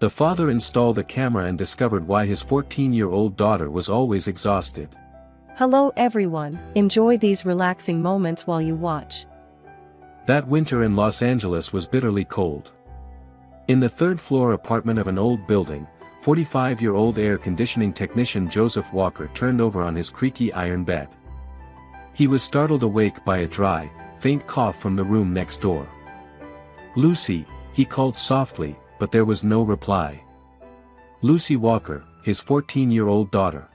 The father installed a camera and discovered why his 14-year-old daughter was always exhausted. Hello everyone, enjoy these relaxing moments while you watch. That winter in Los Angeles was bitterly cold. In the third-floor apartment of an old building, 45-year-old air conditioning technician Joseph Walker turned over on his creaky iron bed. He was startled awake by a dry, faint cough from the room next door. "Lucy," he called softly, but there was no reply. Lucy Walker, his 14-year-old daughter.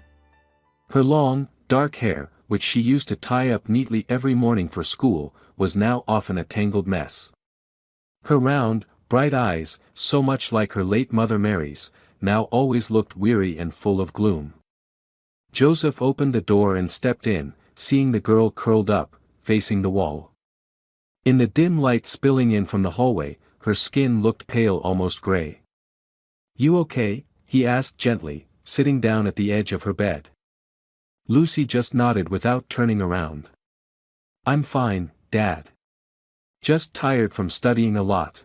Her long, dark hair, which she used to tie up neatly every morning for school, was now often a tangled mess. Her round, bright eyes, so much like her late mother Mary's, now always looked weary and full of gloom. Joseph opened the door and stepped in, seeing the girl curled up, facing the wall. In the dim light spilling in from the hallway, her skin looked pale, almost gray. "You okay?" he asked gently, sitting down at the edge of her bed. Lucy just nodded without turning around. "I'm fine, Dad. Just tired from studying a lot."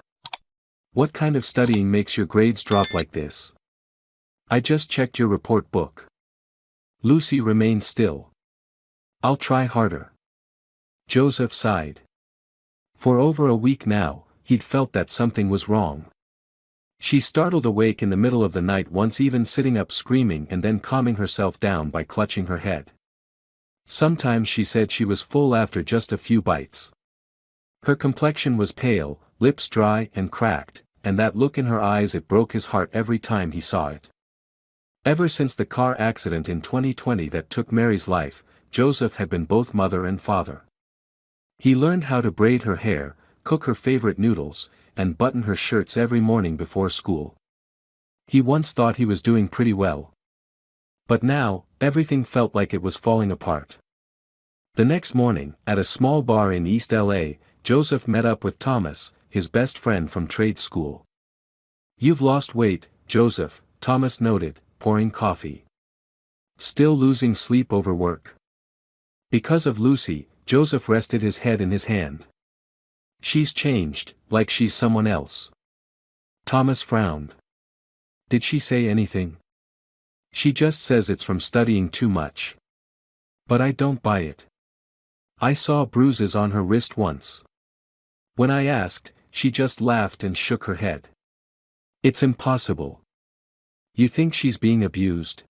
"What kind of studying makes your grades drop like this?" "I just checked your report book." Lucy remained still. "I'll try harder." Joseph sighed. For over a week now, he'd felt that something was wrong. She startled awake in the middle of the night once, even sitting up screaming and then calming herself down by clutching her head. Sometimes she said she was full after just a few bites. Her complexion was pale, lips dry and cracked, and that look in her eyes, it broke his heart every time he saw it. Ever since the car accident in 2020 that took Mary's life, Joseph had been both mother and father. He learned how to braid her hair, cook her favorite noodles, and button her shirts every morning before school. He once thought he was doing pretty well. But now, everything felt like it was falling apart. The next morning, at a small bar in East LA, Joseph met up with Thomas, his best friend from trade school. "You've lost weight, Joseph," Thomas noted, pouring coffee. "Still losing sleep over work?" Because of Lucy, Joseph rested his head in his hand. "She's changed, like she's someone else." Thomas frowned. "Did she say anything?" "She just says it's from studying too much." "But I don't buy it. I saw bruises on her wrist once. When I asked, she just laughed and shook her head." "It's impossible." "You think she's being abused?"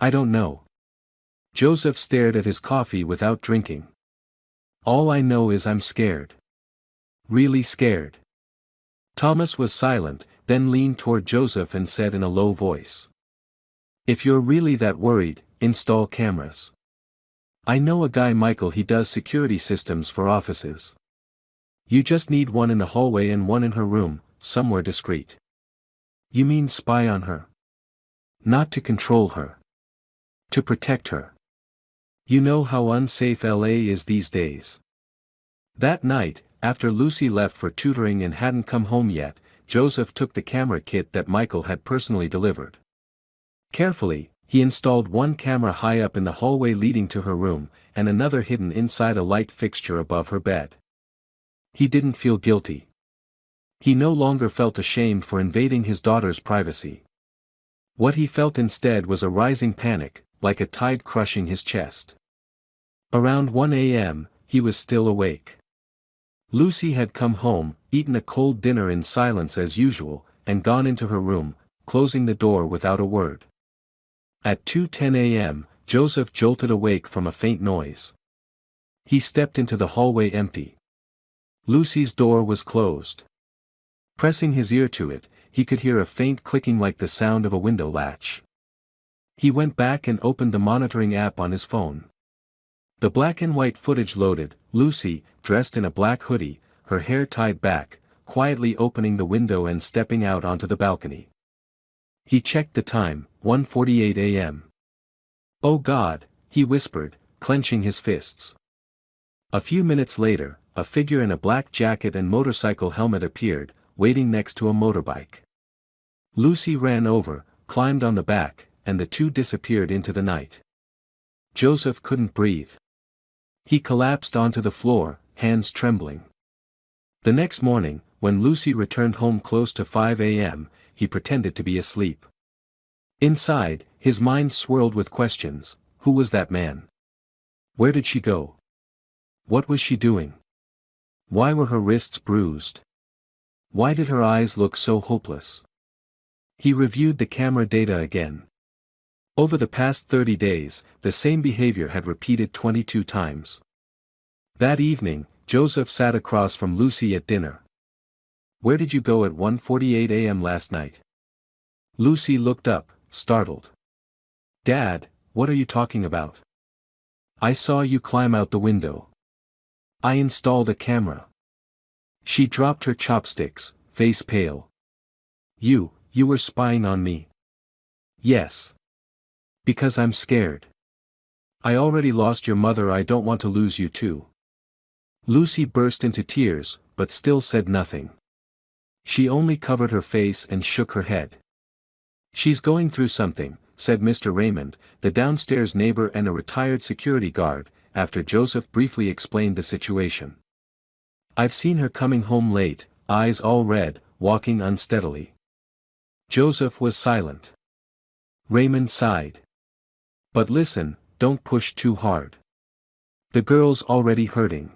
"I don't know." Joseph stared at his coffee without drinking. "All I know is I'm scared. Really scared." Thomas was silent, then leaned toward Joseph and said in a low voice, "If you're really that worried, install cameras. I know a guy, Michael, he does security systems for offices. You just need one in the hallway and one in her room, somewhere discreet." "You mean spy on her?" "Not to control her. To protect her. You know how unsafe LA is these days." That night, after Lucy left for tutoring and hadn't come home yet, Joseph took the camera kit that Michael had personally delivered. Carefully, he installed one camera high up in the hallway leading to her room, and another hidden inside a light fixture above her bed. He didn't feel guilty. He no longer felt ashamed for invading his daughter's privacy. What he felt instead was a rising panic, like a tide crushing his chest. Around 1 a.m., he was still awake. Lucy had come home, eaten a cold dinner in silence as usual, and gone into her room, closing the door without a word. At 2:10 a.m., Joseph jolted awake from a faint noise. He stepped into the hallway empty. Lucy's door was closed. Pressing his ear to it, he could hear a faint clicking like the sound of a window latch. He went back and opened the monitoring app on his phone. The black and white footage loaded, Lucy, dressed in a black hoodie, her hair tied back, quietly opening the window and stepping out onto the balcony. He checked the time, 1:48 a.m. "Oh God," he whispered, clenching his fists. A few minutes later, a figure in a black jacket and motorcycle helmet appeared, waiting next to a motorbike. Lucy ran over, climbed on the back, and the two disappeared into the night. Joseph couldn't breathe. He collapsed onto the floor, hands trembling. The next morning, when Lucy returned home close to 5 a.m., he pretended to be asleep. Inside, his mind swirled with questions. Who was that man? Where did she go? What was she doing? Why were her wrists bruised? Why did her eyes look so hopeless? He reviewed the camera data again. Over the past 30 days, the same behavior had repeated 22 times. That evening, Joseph sat across from Lucy at dinner. Where did you go at 1:48 a.m. last night? Lucy looked up, startled. Dad, what are you talking about? I saw you climb out the window. I installed a camera. She dropped her chopsticks, face pale. You were spying on me. Yes. Because I'm scared. I already lost your mother, I don't want to lose you too. Lucy burst into tears, but still said nothing. She only covered her face and shook her head. She's going through something, said Mr. Raymond, the downstairs neighbor and a retired security guard, after Joseph briefly explained the situation. I've seen her coming home late, eyes all red, walking unsteadily. Joseph was silent. Raymond sighed. But listen, don't push too hard. The girl's already hurting.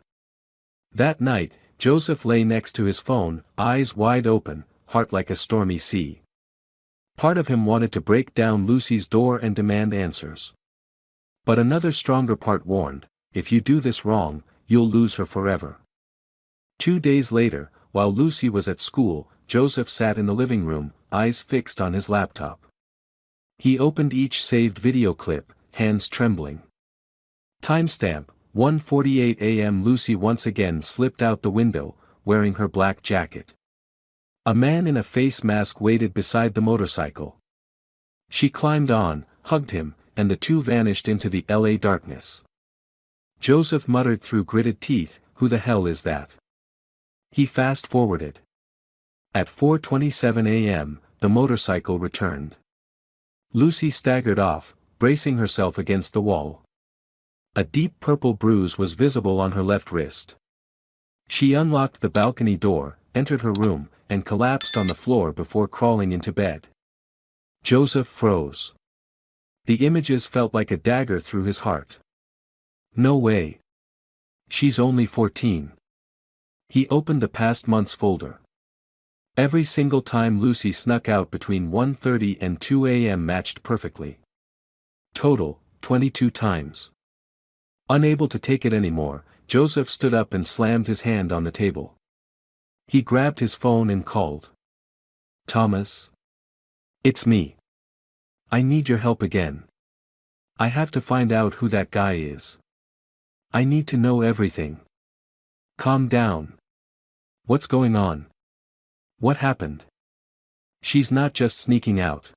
That night, Joseph lay next to his phone, eyes wide open, heart like a stormy sea. Part of him wanted to break down Lucy's door and demand answers. But another stronger part warned, if you do this wrong, you'll lose her forever. 2 days later, while Lucy was at school, Joseph sat in the living room, eyes fixed on his laptop. He opened each saved video clip, hands trembling. Timestamp, 1:48 a.m. Lucy once again slipped out the window, wearing her black jacket. A man in a face mask waited beside the motorcycle. She climbed on, hugged him, and the two vanished into the LA darkness. Joseph muttered through gritted teeth, who the hell is that? He fast-forwarded. At 4:27 a.m., the motorcycle returned. Lucy staggered off, bracing herself against the wall. A deep purple bruise was visible on her left wrist. She unlocked the balcony door, entered her room, and collapsed on the floor before crawling into bed. Joseph froze. The images felt like a dagger through his heart. No way. She's only 14. He opened the past month's folder. Every single time Lucy snuck out between 1:30 and 2 a.m. matched perfectly. Total, 22 times. Unable to take it anymore, Joseph stood up and slammed his hand on the table. He grabbed his phone and called. Thomas? It's me. I need your help again. I have to find out who that guy is. I need to know everything. Calm down. What's going on? What happened? She's not just sneaking out.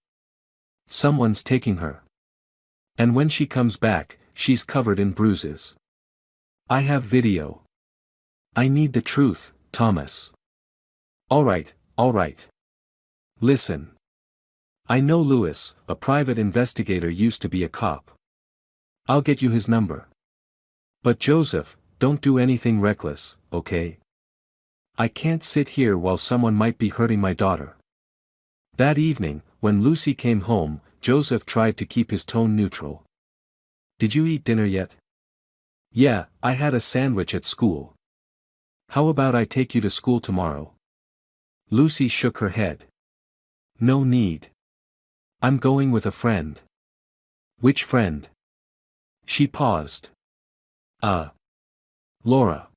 Someone's taking her. And when she comes back, she's covered in bruises. I have video. I need the truth, Thomas. All right. Listen. I know Lewis, a private investigator, used to be a cop. I'll get you his number. But Joseph, don't do anything reckless, okay? I can't sit here while someone might be hurting my daughter. That evening, when Lucy came home, Joseph tried to keep his tone neutral. Did you eat dinner yet? Yeah, I had a sandwich at school. How about I take you to school tomorrow? Lucy shook her head. No need. I'm going with a friend. Which friend? She paused. Laura.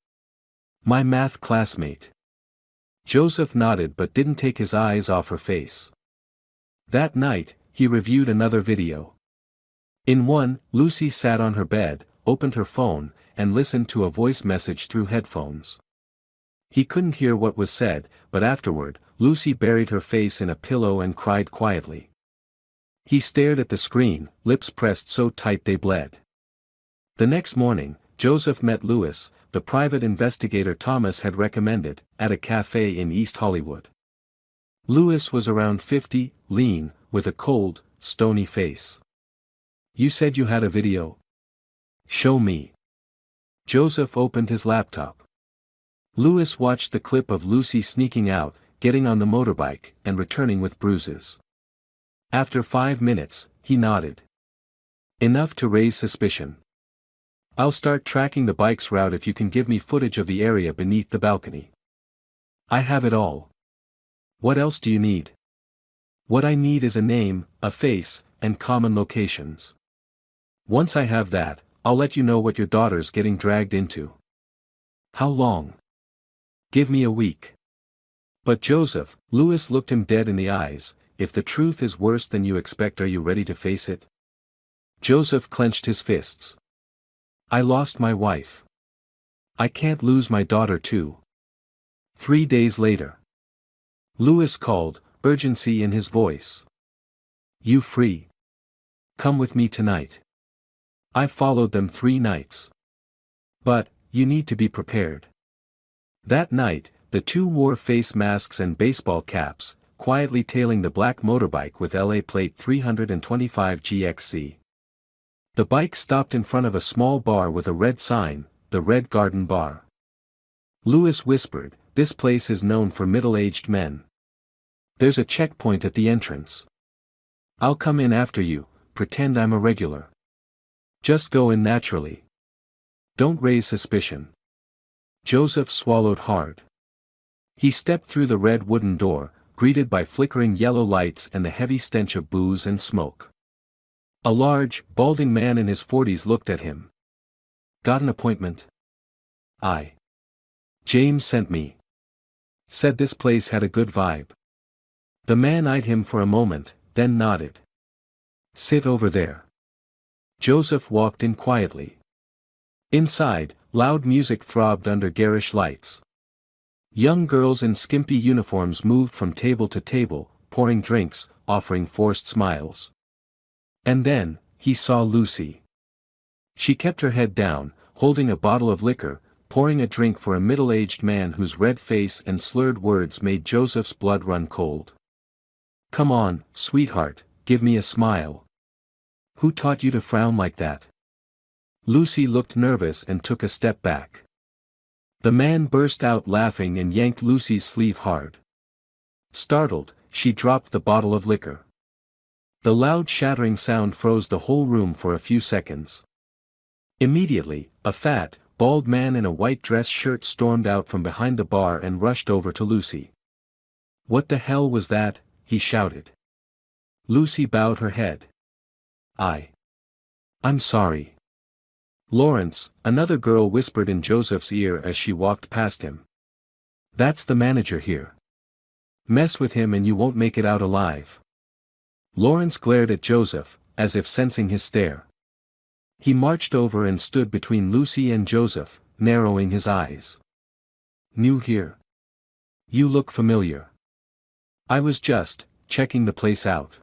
My math classmate. Joseph nodded but didn't take his eyes off her face. That night, he reviewed another video. In one, Lucy sat on her bed, opened her phone, and listened to a voice message through headphones. He couldn't hear what was said, but afterward, Lucy buried her face in a pillow and cried quietly. He stared at the screen, lips pressed so tight they bled. The next morning, Joseph met Lewis, the private investigator Thomas had recommended, at a cafe in East Hollywood. Lewis was around 50, lean, with a cold, stony face. You said you had a video? Show me. Joseph opened his laptop. Lewis watched the clip of Lucy sneaking out, getting on the motorbike and returning with bruises. After 5 minutes, he nodded. Enough to raise suspicion. I'll start tracking the bike's route if you can give me footage of the area beneath the balcony. I have it all. What else do you need? What I need is a name, a face, and common locations. Once I have that, I'll let you know what your daughter's getting dragged into. How long? Give me a week. But Joseph, Louis looked him dead in the eyes. If the truth is worse than you expect, are you ready to face it? Joseph clenched his fists. I lost my wife. I can't lose my daughter too. 3 days later. Louis called, urgency in his voice. You free? Come with me tonight. I followed them 3 nights. But, you need to be prepared. That night, the 2 wore face masks and baseball caps, quietly tailing the black motorbike with LA plate 325 GXC. The bike stopped in front of a small bar with a red sign, the Red Garden Bar. Louis whispered, this place is known for middle-aged men. There's a checkpoint at the entrance. I'll come in after you, pretend I'm a regular. Just go in naturally. Don't raise suspicion. Joseph swallowed hard. He stepped through the red wooden door, greeted by flickering yellow lights and the heavy stench of booze and smoke. A large, balding man in his 40s looked at him. Got an appointment? James sent me. Said this place had a good vibe. The man eyed him for a moment, then nodded. Sit over there. Joseph walked in quietly. Inside, loud music throbbed under garish lights. Young girls in skimpy uniforms moved from table to table, pouring drinks, offering forced smiles. And then, he saw Lucy. She kept her head down, holding a bottle of liquor, pouring a drink for a middle-aged man whose red face and slurred words made Joseph's blood run cold. Come on, sweetheart, give me a smile. Who taught you to frown like that? Lucy looked nervous and took a step back. The man burst out laughing and yanked Lucy's sleeve hard. Startled, she dropped the bottle of liquor. The loud shattering sound froze the whole room for a few seconds. Immediately, a fat, bald man in a white dress shirt stormed out from behind the bar and rushed over to Lucy. What the hell was that? He shouted. Lucy bowed her head. I'm sorry. Lawrence, another girl whispered in Joseph's ear as she walked past him. That's the manager here. Mess with him and you won't make it out alive. Lawrence glared at Joseph, as if sensing his stare. He marched over and stood between Lucy and Joseph, narrowing his eyes. New here? You look familiar. I was just checking the place out.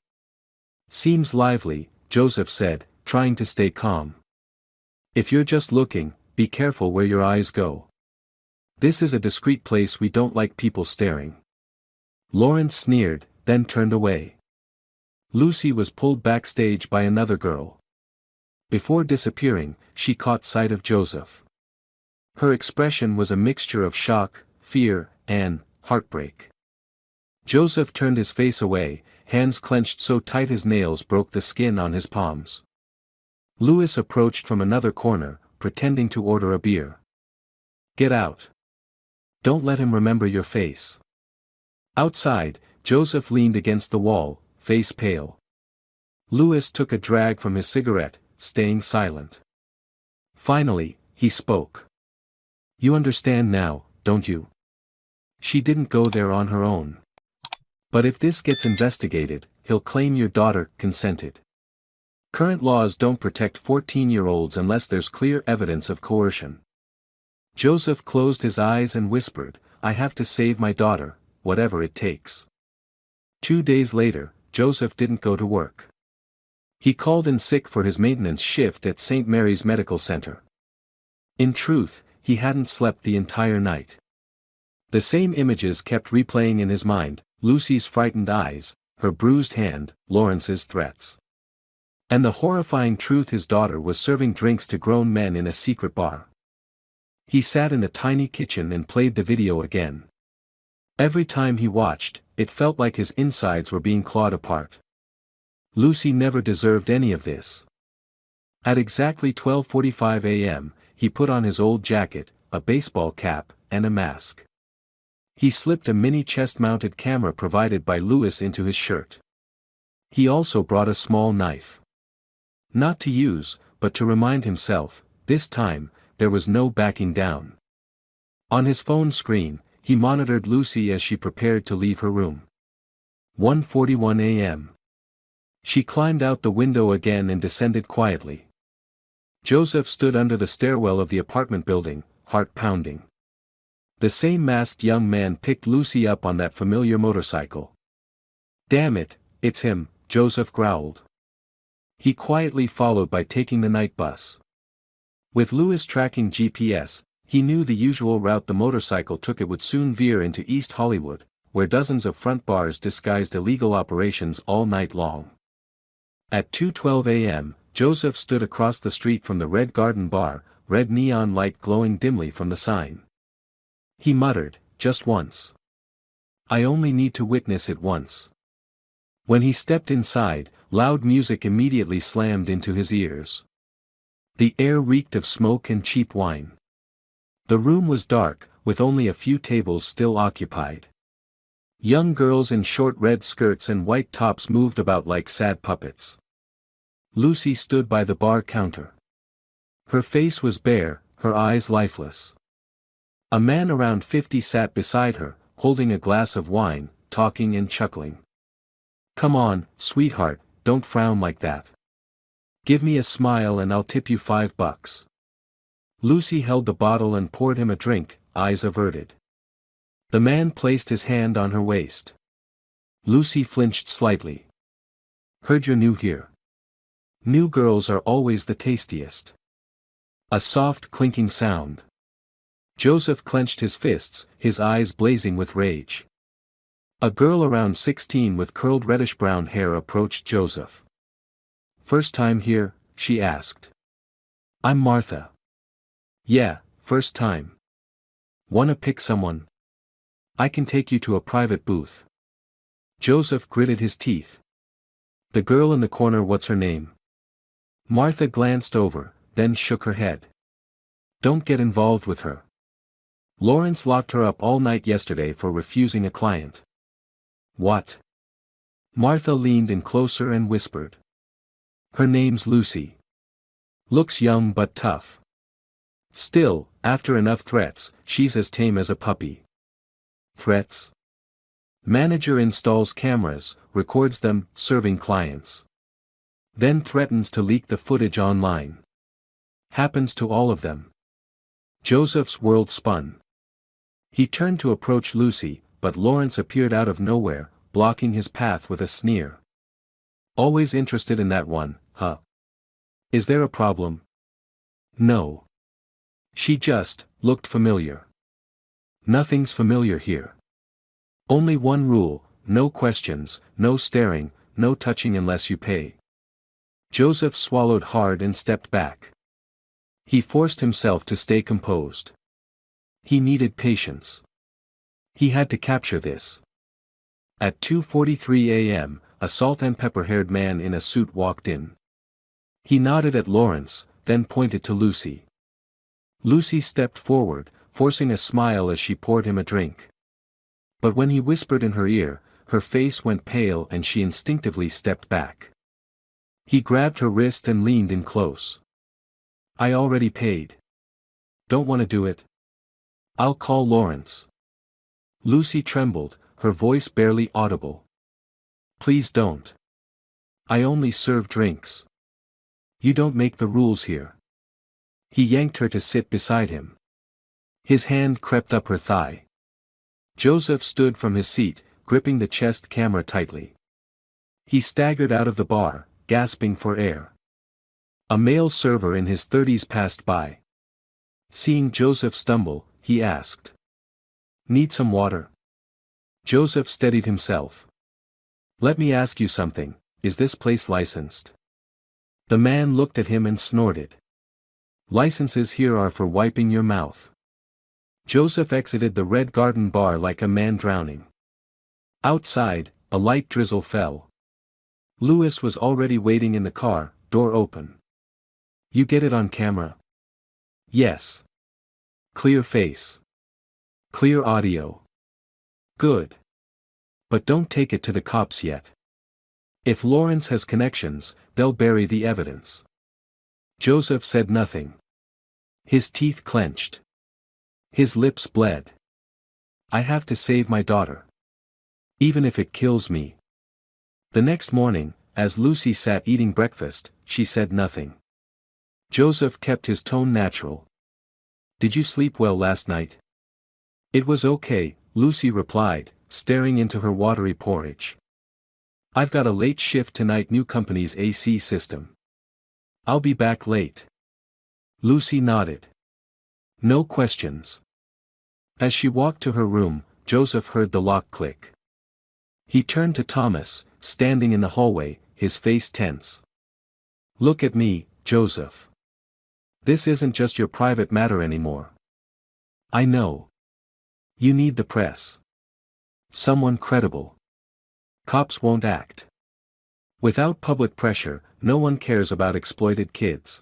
Seems lively, Joseph said, trying to stay calm. If you're just looking, be careful where your eyes go. This is a discreet place, we don't like people staring. Lawrence sneered, then turned away. Lucy was pulled backstage by another girl. Before disappearing, she caught sight of Joseph. Her expression was a mixture of shock, fear, and heartbreak. Joseph turned his face away, hands clenched so tight his nails broke the skin on his palms. Louis approached from another corner, pretending to order a beer. Get out. Don't let him remember your face. Outside, Joseph leaned against the wall, face pale. Louis took a drag from his cigarette, staying silent. Finally, he spoke. You understand now, don't you? She didn't go there on her own. But if this gets investigated, he'll claim your daughter consented. Current laws don't protect 14-year-olds unless there's clear evidence of coercion. Joseph closed his eyes and whispered, I have to save my daughter, whatever it takes. 2 days later, Joseph didn't go to work. He called in sick for his maintenance shift at St. Mary's Medical Center. In truth, he hadn't slept the entire night. The same images kept replaying in his mind, Lucy's frightened eyes, her bruised hand, Lawrence's threats. And the horrifying truth, his daughter was serving drinks to grown men in a secret bar. He sat in the tiny kitchen and played the video again. Every time he watched, it felt like his insides were being clawed apart. Lucy never deserved any of this. At exactly 12:45 a.m., he put on his old jacket, a baseball cap, and a mask. He slipped a mini chest-mounted camera provided by Lewis into his shirt. He also brought a small knife. Not to use, but to remind himself, this time, there was no backing down. On his phone screen, he monitored Lucy as she prepared to leave her room. 1:41 a.m. She climbed out the window again and descended quietly. Joseph stood under the stairwell of the apartment building, heart pounding. The same masked young man picked Lucy up on that familiar motorcycle. "Damn it, it's him," Joseph growled. He quietly followed by taking the night bus. With Lewis tracking GPS, he knew the usual route the motorcycle took it would soon veer into East Hollywood, where dozens of front bars disguised illegal operations all night long. At 2:12 a.m., Joseph stood across the street from the Red Garden Bar, red neon light glowing dimly from the sign. He muttered, "Just once. I only need to witness it once." When he stepped inside, loud music immediately slammed into his ears. The air reeked of smoke and cheap wine. The room was dark, with only a few tables still occupied. Young girls in short red skirts and white tops moved about like sad puppets. Lucy stood by the bar counter. Her face was bare, her eyes lifeless. A man around 50 sat beside her, holding a glass of wine, talking and chuckling. "Come on, sweetheart, don't frown like that. Give me a smile and I'll tip you $5. Lucy held the bottle and poured him a drink, eyes averted. The man placed his hand on her waist. Lucy flinched slightly. "Heard you're new here. New girls are always the tastiest." A soft clinking sound. Joseph clenched his fists, his eyes blazing with rage. A girl around 16 with curled reddish-brown hair approached Joseph. "First time here?" she asked. "I'm Martha." "Yeah, first time. Wanna pick someone? I can take you to a private booth." Joseph gritted his teeth. "The girl in the corner, what's her name?" Martha glanced over, then shook her head. "Don't get involved with her. Lawrence locked her up all night yesterday for refusing a client." "What?" Martha leaned in closer and whispered. "Her name's Lucy. Looks young but tough. Still, after enough threats, she's as tame as a puppy." "Threats?" "Manager installs cameras, records them, serving clients. Then threatens to leak the footage online. Happens to all of them." Joseph's world spun. He turned to approach Lucy, but Lawrence appeared out of nowhere, blocking his path with a sneer. "Always interested in that one, huh? Is there a problem?" "No. She just looked familiar." "Nothing's familiar here. Only one rule, no questions, no staring, no touching unless you pay." Joseph swallowed hard and stepped back. He forced himself to stay composed. He needed patience. He had to capture this. At 2:43 a.m., a salt-and-pepper-haired man in a suit walked in. He nodded at Lawrence, then pointed to Lucy. Lucy stepped forward, forcing a smile as she poured him a drink. But when he whispered in her ear, her face went pale and she instinctively stepped back. He grabbed her wrist and leaned in close. "I already paid. Don't want to do it? I'll call Lawrence." Lucy trembled, her voice barely audible. "Please don't. I only serve drinks. You don't make the rules here." He yanked her to sit beside him. His hand crept up her thigh. Joseph stood from his seat, gripping the chest camera tightly. He staggered out of the bar, gasping for air. A male server in his 30s passed by. Seeing Joseph stumble, he asked, "Need some water?" Joseph steadied himself. "Let me ask you something, is this place licensed?" The man looked at him and snorted. "Licenses here are for wiping your mouth." Joseph exited the Red Garden bar like a man drowning. Outside, a light drizzle fell. Louis was already waiting in the car, door open. "You get it on camera?" "Yes." "Clear face. Clear audio. Good. But don't take it to the cops yet. If Lawrence has connections, they'll bury the evidence." Joseph said nothing. His teeth clenched. His lips bled. "I have to save my daughter. Even if it kills me." The next morning, as Lucy sat eating breakfast, she said nothing. Joseph kept his tone natural. "Did you sleep well last night?" "It was okay," Lucy replied, staring into her watery porridge. "I've got a late shift tonight, new company's AC system. I'll be back late." Lucy nodded. No questions. As she walked to her room, Joseph heard the lock click. He turned to Thomas, standing in the hallway, his face tense. "Look at me, Joseph. This isn't just your private matter anymore. I know. You need the press. Someone credible. Cops won't act. Without public pressure, no one cares about exploited kids.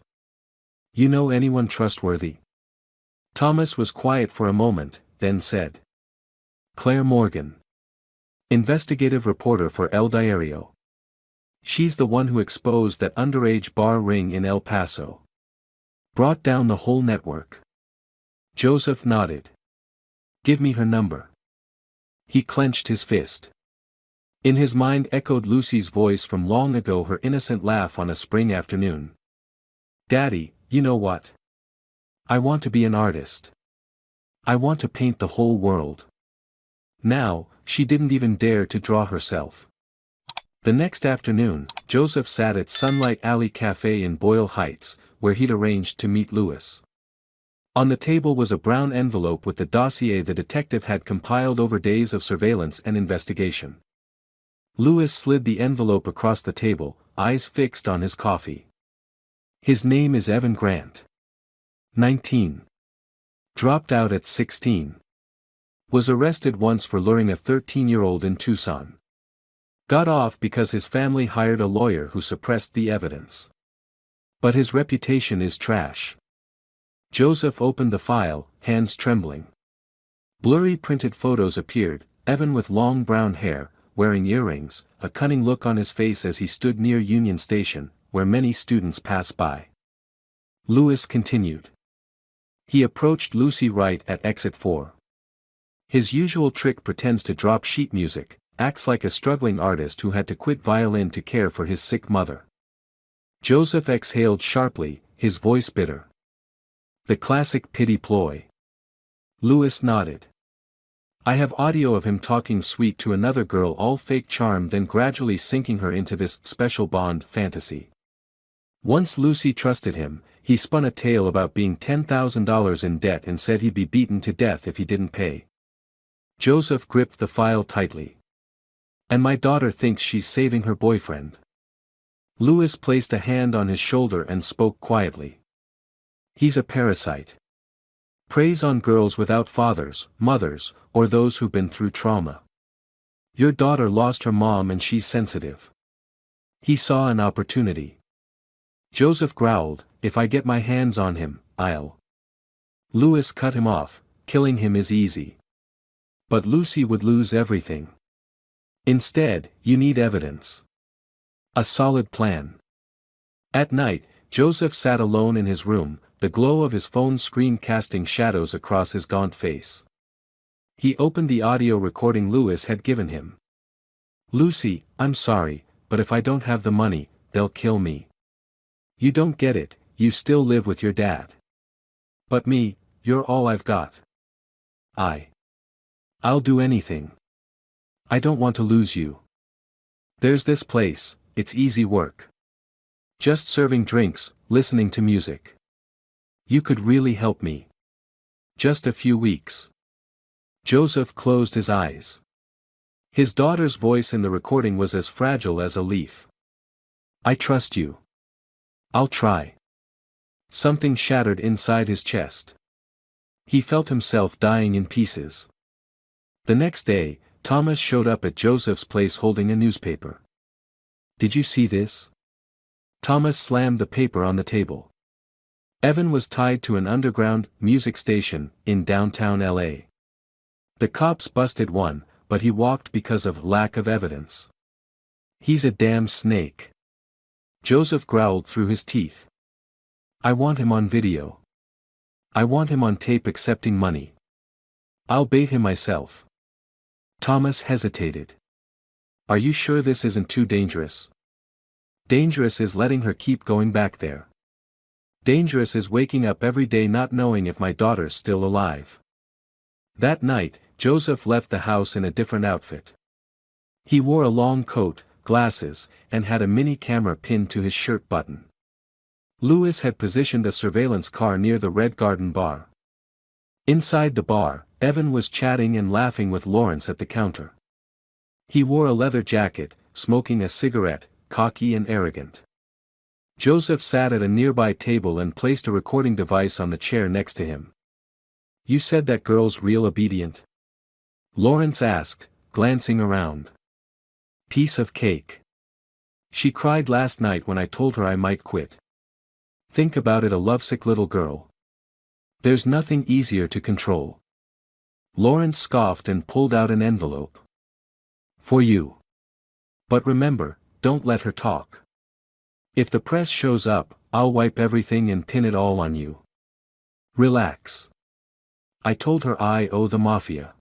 You know anyone trustworthy?" Thomas was quiet for a moment, then said. "Claire Morgan. Investigative reporter for El Diario. She's the one who exposed that underage bar ring in El Paso. Brought down the whole network." Joseph nodded. "Give me her number." He clenched his fist. In his mind echoed Lucy's voice from long ago, her innocent laugh on a spring afternoon. "Daddy, you know what? I want to be an artist. I want to paint the whole world." Now, she didn't even dare to draw herself. The next afternoon, Joseph sat at Sunlight Alley Cafe in Boyle Heights, where he'd arranged to meet Louis. On the table was a brown envelope with the dossier the detective had compiled over days of surveillance and investigation. Louis slid the envelope across the table, eyes fixed on his coffee. "His name is Evan Grant. 19. Dropped out at 16. Was arrested once for luring a 13-year-old in Tucson. Got off because his family hired a lawyer who suppressed the evidence. But his reputation is trash." Joseph opened the file, hands trembling. Blurry printed photos appeared, Evan with long brown hair, wearing earrings, a cunning look on his face as he stood near Union Station, where many students pass by. Louis continued. He approached Lucy right at exit 4. His usual trick: pretends to drop sheet music, acts like a struggling artist who had to quit violin to care for his sick mother. Joseph exhaled sharply, his voice bitter. The classic pity ploy. Louis nodded. "I have audio of him talking sweet to another girl, all fake charm, then gradually sinking her into this special bond fantasy. Once Lucy trusted him, he spun a tale about being $10,000 in debt and said he'd be beaten to death if he didn't pay." Joseph gripped the file tightly. "And my daughter thinks she's saving her boyfriend." Louis placed a hand on his shoulder and spoke quietly. "He's a parasite. Preys on girls without fathers, mothers, or those who've been through trauma. Your daughter lost her mom and she's sensitive. He saw an opportunity." Joseph growled, "If I get my hands on him, I'll." Louis cut him off. "Killing him is easy. But Lucy would lose everything. Instead, you need evidence. A solid plan." At night, Joseph sat alone in his room, the glow of his phone screen casting shadows across his gaunt face. He opened the audio recording Louis had given him. "Lucy, I'm sorry, but if I don't have the money, they'll kill me. You don't get it, you still live with your dad. But me, you're all I've got. I'll do anything. I don't want to lose you. There's this place, it's easy work. Just serving drinks, listening to music. You could really help me. Just a few weeks." Joseph closed his eyes. His daughter's voice in the recording was as fragile as a leaf. "I trust you. I'll try." Something shattered inside his chest. He felt himself dying in pieces. The next day, Thomas showed up at Joseph's place holding a newspaper. "Did you see this?" Thomas slammed the paper on the table. Evan was tied to an underground music station in downtown LA. The cops busted one, but he walked because of lack of evidence. "He's a damn snake." Joseph growled through his teeth. "I want him on video. I want him on tape accepting money. I'll bait him myself." Thomas hesitated. "Are you sure this isn't too dangerous?" "Dangerous is letting her keep going back there. Dangerous is waking up every day not knowing if my daughter's still alive." That night, Joseph left the house in a different outfit. He wore a long coat, glasses, and had a mini camera pinned to his shirt button. Louis had positioned a surveillance car near the Red Garden bar. Inside the bar, Evan was chatting and laughing with Lawrence at the counter. He wore a leather jacket, smoking a cigarette, cocky and arrogant. Joseph sat at a nearby table and placed a recording device on the chair next to him. "You said that girl's real obedient?" Lawrence asked, glancing around. "Piece of cake. She cried last night when I told her I might quit. Think about it, a lovesick little girl. There's nothing easier to control." Lawrence scoffed and pulled out an envelope. "For you. But remember, don't let her talk. If the press shows up, I'll wipe everything and pin it all on you. Relax. I told her I owe the mafia.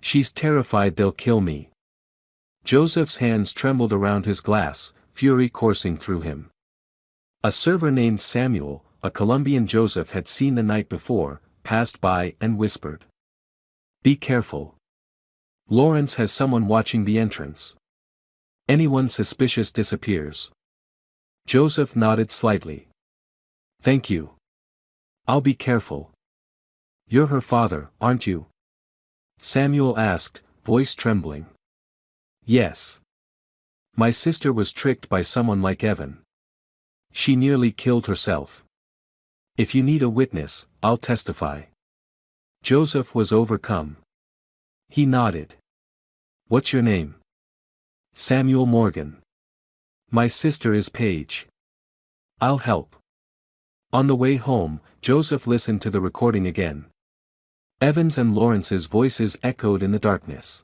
She's terrified they'll kill me." Joseph's hands trembled around his glass, fury coursing through him. A server named Samuel, a Colombian Joseph had seen the night before, passed by and whispered, "Be careful. Lawrence has someone watching the entrance. Anyone suspicious disappears." Joseph nodded slightly. "Thank you. I'll be careful." "You're her father, aren't you?" Samuel asked, voice trembling. "Yes. My sister was tricked by someone like Evan. She nearly killed herself. If you need a witness, I'll testify." Joseph was overcome. He nodded. "What's your name?" "Samuel Morgan. My sister is Paige. I'll help." On the way home, Joseph listened to the recording again. Evan's and Lawrence's voices echoed in the darkness.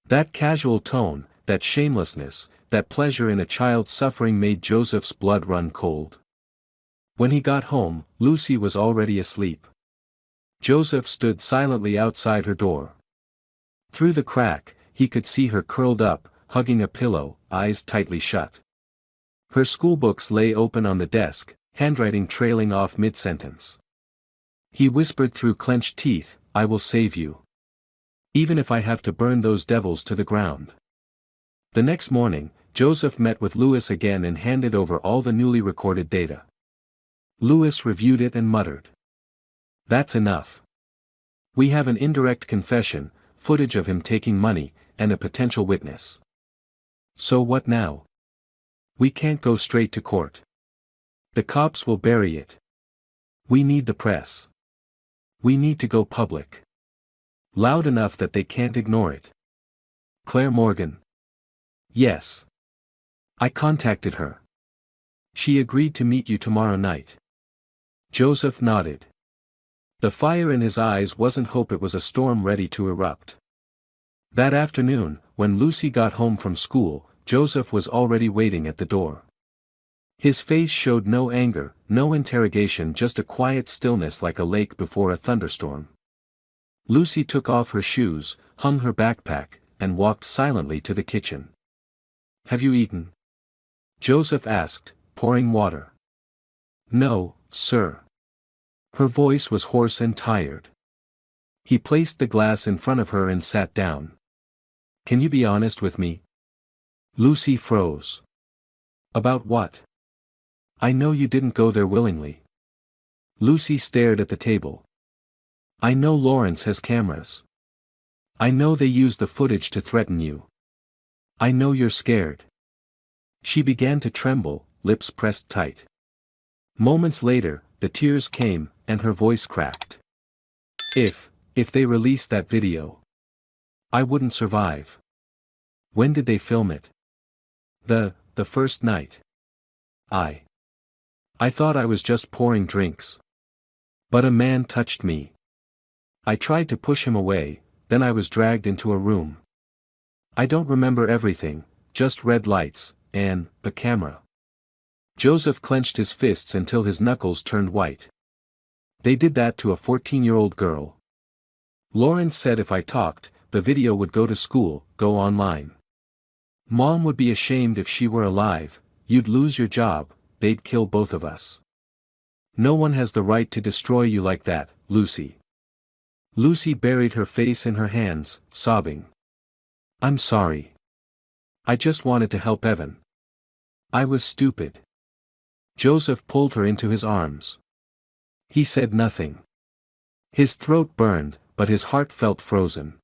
That casual tone, that shamelessness, that pleasure in a child's suffering made Joseph's blood run cold. When he got home, Lucy was already asleep. Joseph stood silently outside her door. Through the crack, he could see her curled up, hugging a pillow, eyes tightly shut. Her schoolbooks lay open on the desk, handwriting trailing off mid-sentence. He whispered through clenched teeth, "I will save you. Even if I have to burn those devils to the ground." The next morning, Joseph met with Louis again and handed over all the newly recorded data. Louis reviewed it and muttered, "That's enough. We have an indirect confession, footage of him taking money, and a potential witness. So what now? We can't go straight to court. The cops will bury it. We need the press. We need to go public. Loud enough that they can't ignore it." "Claire Morgan?" "Yes. I contacted her. She agreed to meet you tomorrow night." Joseph nodded. The fire in his eyes wasn't hope, it was a storm ready to erupt. That afternoon, when Lucy got home from school, Joseph was already waiting at the door. His face showed no anger, no interrogation, just a quiet stillness like a lake before a thunderstorm. Lucy took off her shoes, hung her backpack, and walked silently to the kitchen. "Have you eaten?" Joseph asked, pouring water. "No, sir." Her voice was hoarse and tired. He placed the glass in front of her and sat down. "Can you be honest with me?" Lucy froze. "About what?" "I know you didn't go there willingly." Lucy stared at the table. "I know Lawrence has cameras. I know they used the footage to threaten you. I know you're scared." She began to tremble, lips pressed tight. Moments later, the tears came, and her voice cracked. If they released that video, I wouldn't survive. When did they film it? The first night. I thought I was just pouring drinks. But a man touched me. I tried to push him away, then I was dragged into a room. I don't remember everything, just red lights, and a camera. Joseph clenched his fists until his knuckles turned white. They did that to a 14-year-old girl. Lawrence said if I talked, the video would go to school, go online. Mom would be ashamed if she were alive, you'd lose your job, they'd kill both of us. No one has the right to destroy you like that, Lucy. Lucy buried her face in her hands, sobbing. I'm sorry. I just wanted to help Evan. I was stupid. Joseph pulled her into his arms. He said nothing. His throat burned, but his heart felt frozen.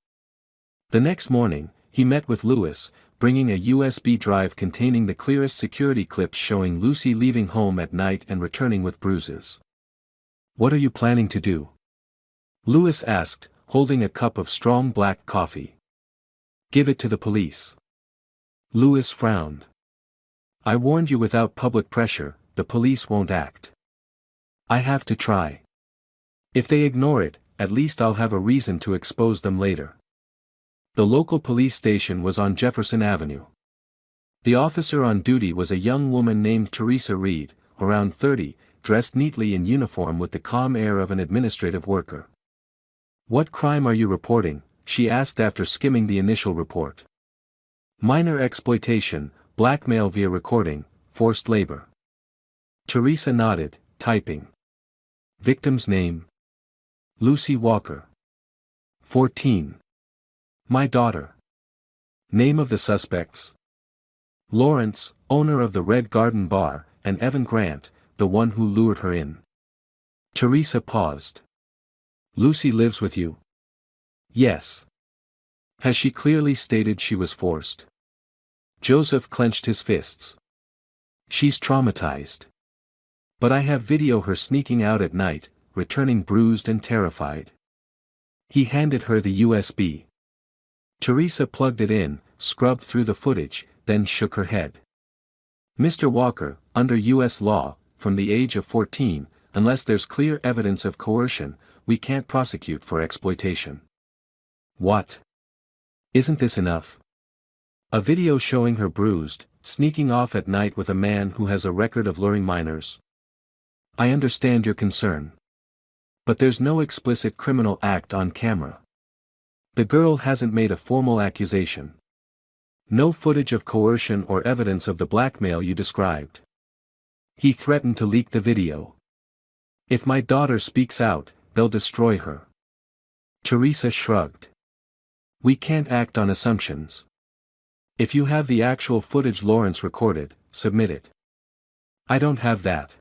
The next morning, he met with Lewis, bringing a USB drive containing the clearest security clips showing Lucy leaving home at night and returning with bruises. What are you planning to do? Lewis asked, holding a cup of strong black coffee. Give it to the police. Lewis frowned. I warned you without public pressure, the police won't act. I have to try. If they ignore it, at least I'll have a reason to expose them later. The local police station was on Jefferson Avenue. The officer on duty was a young woman named Teresa Reed, around 30, dressed neatly in uniform with the calm air of an administrative worker. What crime are you reporting? She asked after skimming the initial report. Minor exploitation, blackmail via recording, forced labor. Teresa nodded, typing. Victim's name? Lucy Walker. 14. My daughter. Name of the suspects? Lawrence, owner of the Red Garden Bar, and Evan Grant, the one who lured her in. Teresa paused. Lucy lives with you? Yes. Has she clearly stated she was forced? Joseph clenched his fists. She's traumatized. But I have video her sneaking out at night, returning bruised and terrified. He handed her the USB. Teresa plugged it in, scrubbed through the footage, then shook her head. Mr. Walker, under U.S. law, from the age of 14, unless there's clear evidence of coercion, we can't prosecute for exploitation. What? Isn't this enough? A video showing her bruised, sneaking off at night with a man who has a record of luring minors. I understand your concern. But there's no explicit criminal act on camera. The girl hasn't made a formal accusation. No footage of coercion or evidence of the blackmail you described. He threatened to leak the video. If my daughter speaks out, they'll destroy her. Teresa shrugged. We can't act on assumptions. If you have the actual footage Lawrence recorded, submit it. I don't have that.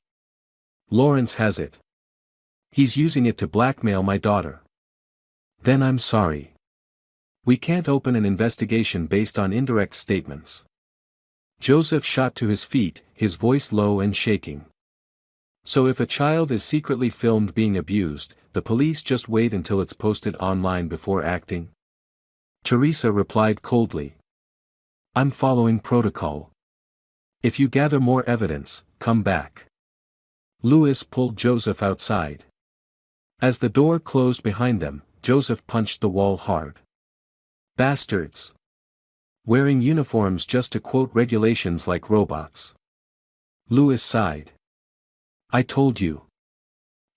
Lawrence has it. He's using it to blackmail my daughter. Then I'm sorry. We can't open an investigation based on indirect statements. Joseph shot to his feet, his voice low and shaking. So if a child is secretly filmed being abused, the police just wait until it's posted online before acting? Teresa replied coldly. I'm following protocol. If you gather more evidence, come back. Lewis pulled Joseph outside. As the door closed behind them, Joseph punched the wall hard. Bastards. Wearing uniforms just to quote regulations like robots. Lewis sighed. I told you.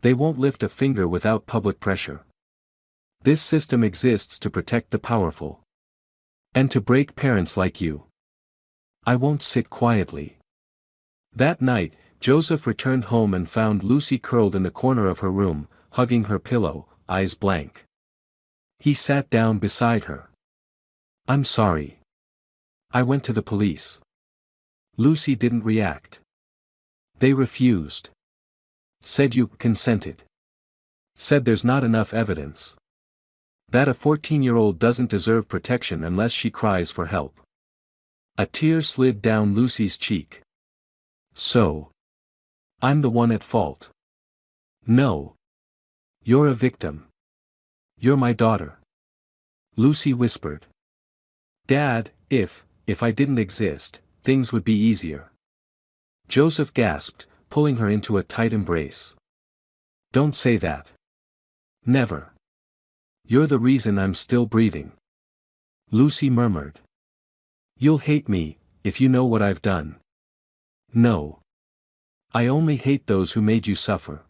They won't lift a finger without public pressure. This system exists to protect the powerful. And to break parents like you. I won't sit quietly. That night, Joseph returned home and found Lucy curled in the corner of her room, hugging her pillow, eyes blank. He sat down beside her. I'm sorry. I went to the police. Lucy didn't react. They refused. Said you consented. Said there's not enough evidence. That a 14-year-old doesn't deserve protection unless she cries for help. A tear slid down Lucy's cheek. So. I'm the one at fault. No. You're a victim. You're my daughter. Lucy whispered. Dad, if I didn't exist, things would be easier. Joseph gasped, pulling her into a tight embrace. Don't say that. Never. You're the reason I'm still breathing. Lucy murmured. You'll hate me, if you know what I've done. No. I only hate those who made you suffer.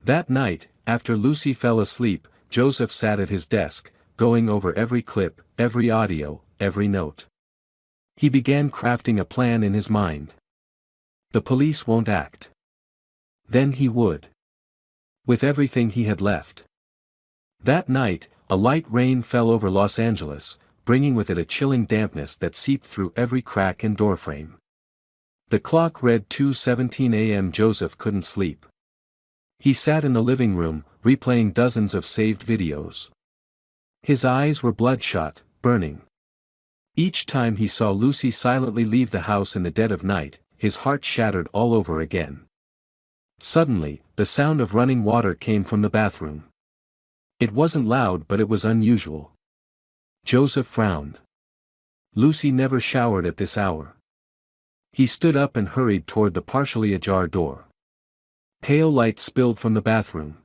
That night, after Lucy fell asleep, Joseph sat at his desk, going over every clip, every audio, every note. He began crafting a plan in his mind. The police won't act. Then he would. With everything he had left. That night, a light rain fell over Los Angeles, bringing with it a chilling dampness that seeped through every crack and doorframe. The clock read 2:17 a.m. Joseph couldn't sleep. He sat in the living room, replaying dozens of saved videos. His eyes were bloodshot, burning. Each time he saw Lucy silently leave the house in the dead of night, his heart shattered all over again. Suddenly, the sound of running water came from the bathroom. It wasn't loud, but it was unusual. Joseph frowned. Lucy never showered at this hour. He stood up and hurried toward the partially ajar door. Pale light spilled from the bathroom.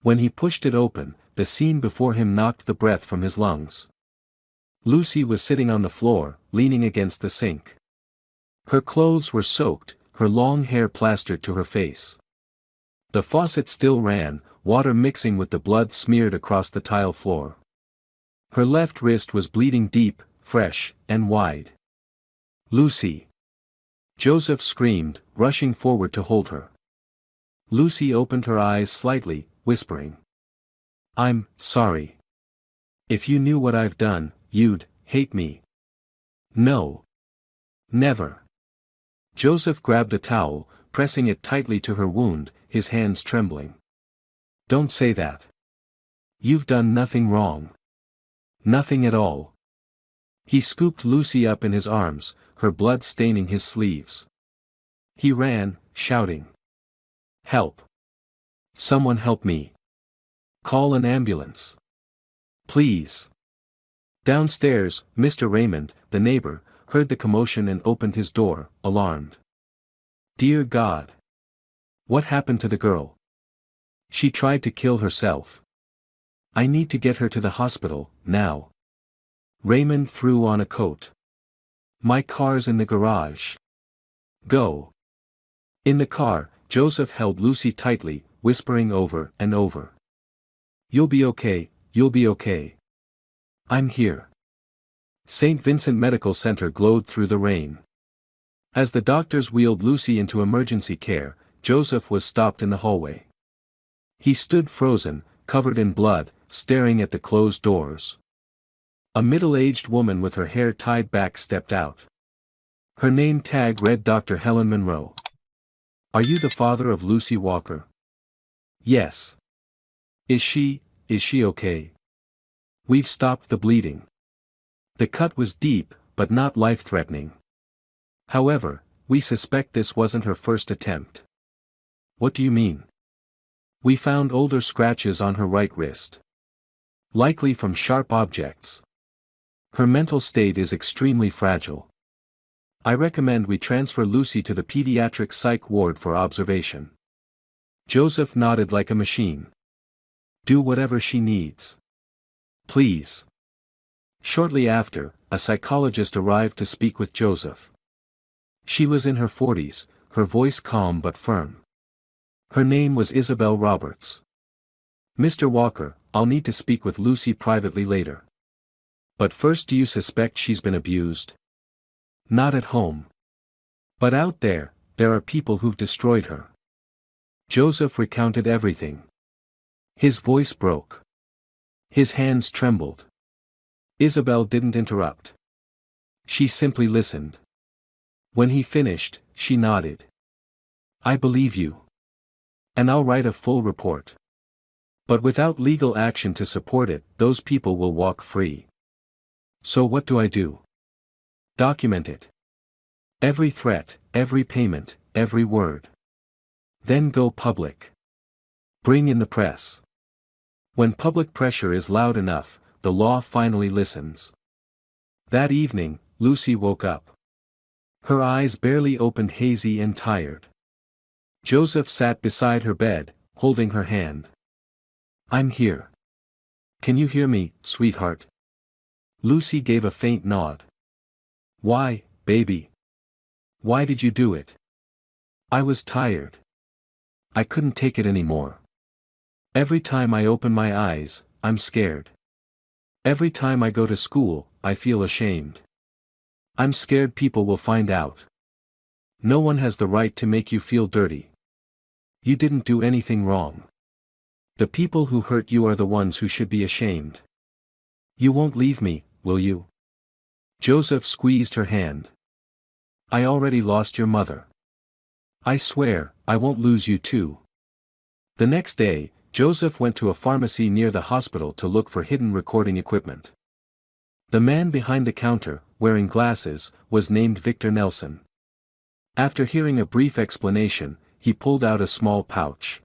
When he pushed it open, the scene before him knocked the breath from his lungs. Lucy was sitting on the floor, leaning against the sink. Her clothes were soaked, her long hair plastered to her face. The faucet still ran, water mixing with the blood smeared across the tile floor. Her left wrist was bleeding deep, fresh, and wide. Lucy! Joseph screamed, rushing forward to hold her. Lucy opened her eyes slightly, whispering. I'm sorry. If you knew what I've done, you'd hate me. No. Never. Joseph grabbed a towel, pressing it tightly to her wound, his hands trembling. Don't say that. You've done nothing wrong. Nothing at all. He scooped Lucy up in his arms, her blood staining his sleeves. He ran, shouting. Help. Someone help me. Call an ambulance. Please. Downstairs, Mr. Raymond, the neighbor, heard the commotion and opened his door, alarmed. Dear God. What happened to the girl? She tried to kill herself. I need to get her to the hospital, now. Raymond threw on a coat. My car's in the garage. Go. In the car, Joseph held Lucy tightly, whispering over and over. You'll be okay, you'll be okay. I'm here. St. Vincent Medical Center glowed through the rain. As the doctors wheeled Lucy into emergency care, Joseph was stopped in the hallway. He stood frozen, covered in blood, staring at the closed doors. A middle-aged woman with her hair tied back stepped out. Her name tag read Dr. Helen Monroe. Are you the father of Lucy Walker? Yes. Is she okay? We've stopped the bleeding. The cut was deep, but not life-threatening. However, we suspect this wasn't her first attempt. What do you mean? We found older scratches on her right wrist. Likely from sharp objects. Her mental state is extremely fragile. I recommend we transfer Lucy to the pediatric psych ward for observation. Joseph nodded like a machine. Do whatever she needs. Please. Shortly after, a psychologist arrived to speak with Joseph. She was in her 40s, her voice calm but firm. Her name was Isabel Roberts. Mr. Walker, I'll need to speak with Lucy privately later. But first, do you suspect she's been abused? Not at home. But out there are people who've destroyed her. Joseph recounted everything. His voice broke. His hands trembled. Isabel didn't interrupt. She simply listened. When he finished, she nodded. I believe you. And I'll write a full report. But without legal action to support it, those people will walk free. So what do I do? Document it. Every threat, every payment, every word. Then go public. Bring in the press. When public pressure is loud enough, the law finally listens. That evening, Lucy woke up. Her eyes barely opened, hazy and tired. Joseph sat beside her bed, holding her hand. "I'm here. Can you hear me, sweetheart?" Lucy gave a faint nod. "Why, baby? Why did you do it?" "I was tired. I couldn't take it anymore. Every time I open my eyes, I'm scared. Every time I go to school, I feel ashamed. I'm scared people will find out. No one has the right to make you feel dirty. You didn't do anything wrong. The people who hurt you are the ones who should be ashamed. You won't leave me, will you?" Joseph squeezed her hand. "I already lost your mother. I swear, I won't lose you too." The next day, Joseph went to a pharmacy near the hospital to look for hidden recording equipment. The man behind the counter, wearing glasses, was named Victor Nelson. After hearing a brief explanation, he pulled out a small pouch.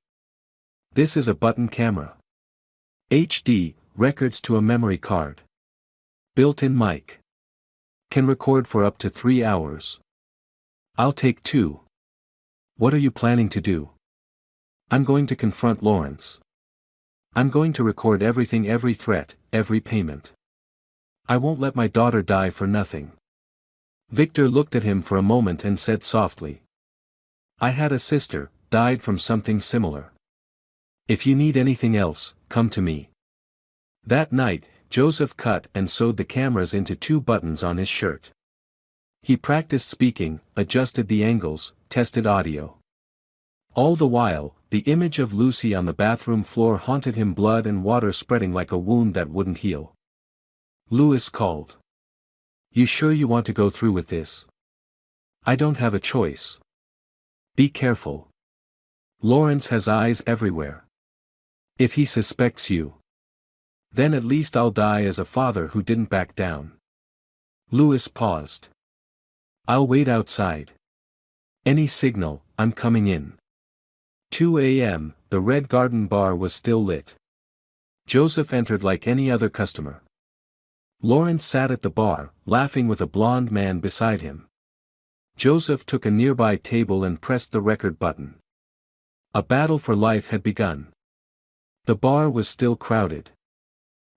"This is a button camera. HD, records to a memory card. Built-in mic. Can record for up to 3 hours. I'll take 2. What are you planning to do?" "I'm going to confront Lawrence. I'm going to record everything, every threat, every payment. I won't let my daughter die for nothing." Victor looked at him for a moment and said softly, "I had a sister, died from something similar. If you need anything else, come to me." That night, Joseph cut and sewed the cameras into 2 buttons on his shirt. He practiced speaking, adjusted the angles, tested audio. All the while, the image of Lucy on the bathroom floor haunted him, blood and water spreading like a wound that wouldn't heal. Louis called. "You sure you want to go through with this?" "I don't have a choice." "Be careful. Lawrence has eyes everywhere. If he suspects you, then at least I'll die as a father who didn't back down." Louis paused. "I'll wait outside. Any signal, I'm coming in." 2 a.m., the Red Garden bar was still lit. Joseph entered like any other customer. Lawrence sat at the bar, laughing with a blond man beside him. Joseph took a nearby table and pressed the record button. A battle for life had begun. The bar was still crowded.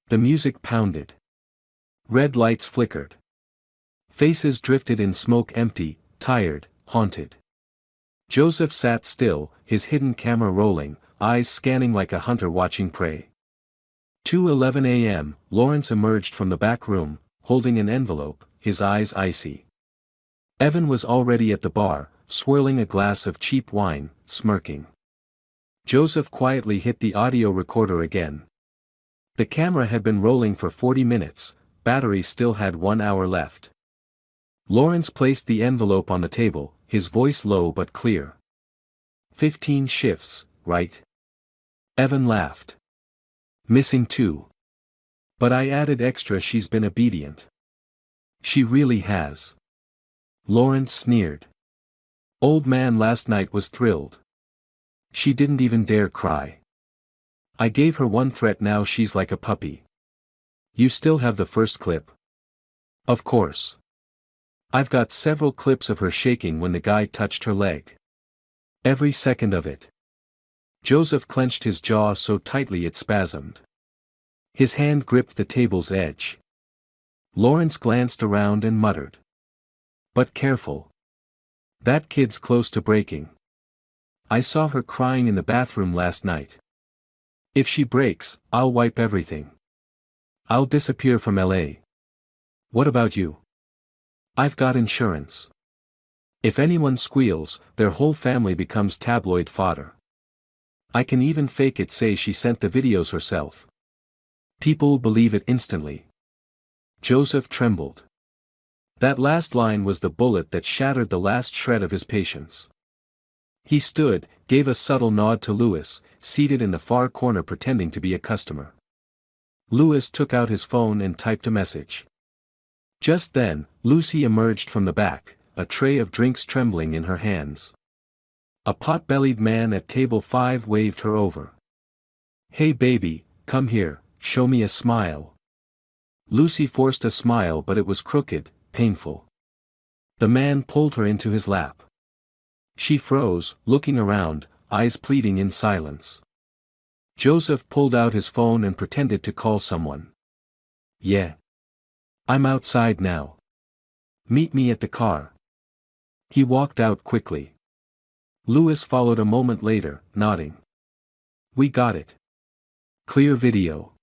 The music pounded. Red lights flickered. Faces drifted in smoke, empty, tired, haunted. Joseph sat still, his hidden camera rolling, eyes scanning like a hunter watching prey. 2:11 a.m., Lawrence emerged from the back room, holding an envelope, his eyes icy. Evan was already at the bar, swirling a glass of cheap wine, smirking. Joseph quietly hit the audio recorder again. The camera had been rolling for 40 minutes, battery still had 1 hour left. Lawrence placed the envelope on the table, his voice low but clear. 15 shifts, right? Evan laughed. Missing 2. But I added extra, she's been obedient. She really has. Lawrence sneered. Old man last night was thrilled. She didn't even dare cry. I gave her 1 threat, now she's like a puppy. You still have the first clip? Of course. I've got several clips of her shaking when the guy touched her leg. Every second of it. Joseph clenched his jaw so tightly it spasmed. His hand gripped the table's edge. Lawrence glanced around and muttered. But careful. That kid's close to breaking. I saw her crying in the bathroom last night. If she breaks, I'll wipe everything. I'll disappear from LA. What about you? I've got insurance. If anyone squeals, their whole family becomes tabloid fodder. I can even fake it, say she sent the videos herself. People believe it instantly. Joseph trembled. That last line was the bullet that shattered the last shred of his patience. He stood, gave a subtle nod to Louis, seated in the far corner pretending to be a customer. Louis took out his phone and typed a message. Just then, Lucy emerged from the back, a tray of drinks trembling in her hands. A pot-bellied man at table 5 waved her over. Hey baby, Come here, show me a smile. Lucy forced a smile, but it was crooked, painful. The man pulled her into his lap. She froze, looking around, eyes pleading in silence. Joseph pulled out his phone and pretended to call someone. Yeah. I'm outside now. Meet me at the car. He walked out quickly. Louis followed a moment later, nodding. We got it. Clear video.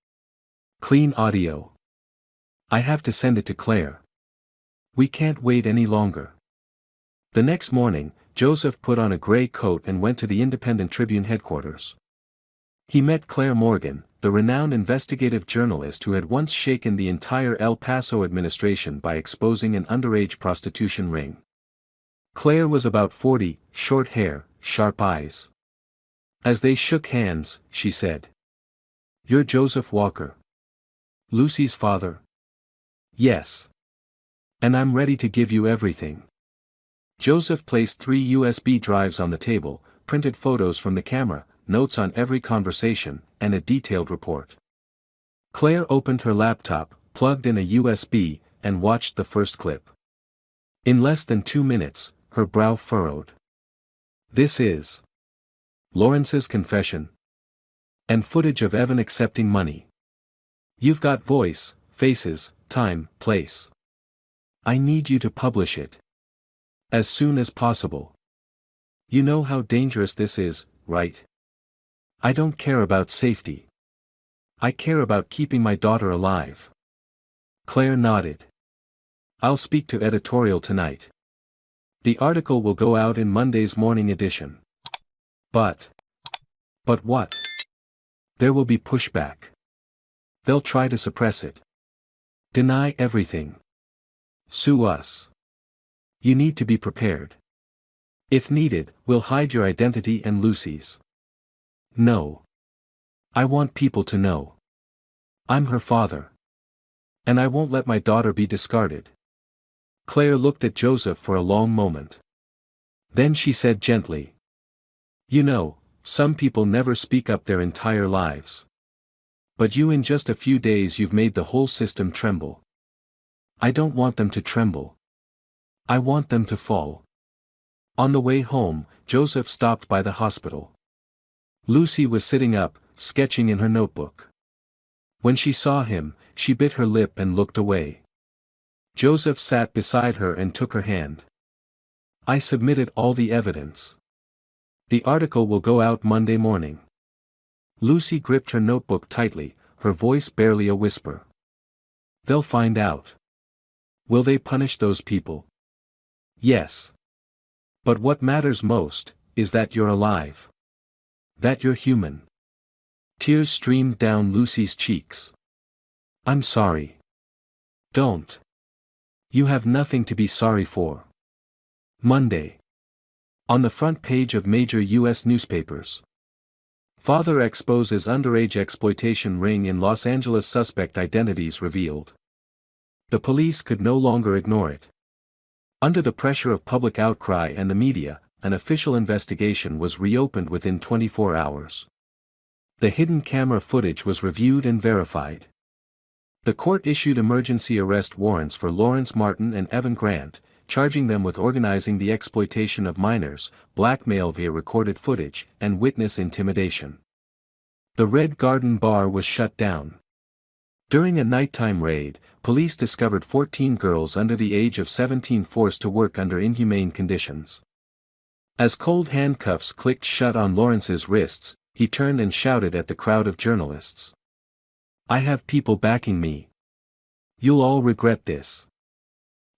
Clean audio. I have to send it to Claire. We can't wait any longer. The next morning, Joseph put on a gray coat and went to the Independent Tribune headquarters. He met Claire Morgan, the renowned investigative journalist who had once shaken the entire El Paso administration by exposing an underage prostitution ring. Claire was about 40, short hair, sharp eyes. As they shook hands, she said, "You're Joseph Walker. Lucy's father?" "Yes. And I'm ready to give you everything." Joseph placed 3 USB drives on the table, printed photos from the camera, notes on every conversation, and a detailed report. Claire opened her laptop, plugged in a USB, and watched the first clip. In less than 2 minutes, her brow furrowed. This is Lawrence's confession. And footage of Evan accepting money. You've got voice, faces, time, place. I need you to publish it. As soon as possible. You know how dangerous this is, right? I don't care about safety. I care about keeping my daughter alive. Claire nodded. I'll speak to editorial tonight. The article will go out in Monday's morning edition. But what? There will be pushback. They'll try to suppress it. Deny everything. Sue us. You need to be prepared. If needed, we'll hide your identity and Lucy's. No. I want people to know. I'm her father. And I won't let my daughter be discarded. Claire looked at Joseph for a long moment. Then she said gently, "You know, some people never speak up their entire lives. But you, in just a few days, you've made the whole system tremble. I don't want them to tremble. I want them to fall." On the way home, Joseph stopped by the hospital. Lucy was sitting up, sketching in her notebook. When she saw him, she bit her lip and looked away. Joseph sat beside her and took her hand. "I submitted all the evidence. The article will go out Monday morning." Lucy gripped her notebook tightly, her voice barely a whisper. "They'll find out. Will they punish those people?" "Yes. But what matters most, is that you're alive. That you're human." Tears streamed down Lucy's cheeks. "I'm sorry." "Don't. You have nothing to be sorry for." Monday. On the front page of major U.S. newspapers. Father exposes underage exploitation ring in Los Angeles, suspect identities revealed. The police could no longer ignore it. Under the pressure of public outcry and the media, an official investigation was reopened within 24 hours. The hidden camera footage was reviewed and verified. The court issued emergency arrest warrants for Lawrence Martin and Evan Grant, charging them with organizing the exploitation of minors, blackmail via recorded footage, and witness intimidation. The Red Garden Bar was shut down. During a nighttime raid, police discovered 14 girls under the age of 17 forced to work under inhumane conditions. As cold handcuffs clicked shut on Lawrence's wrists, he turned and shouted at the crowd of journalists. "I have people backing me. You'll all regret this."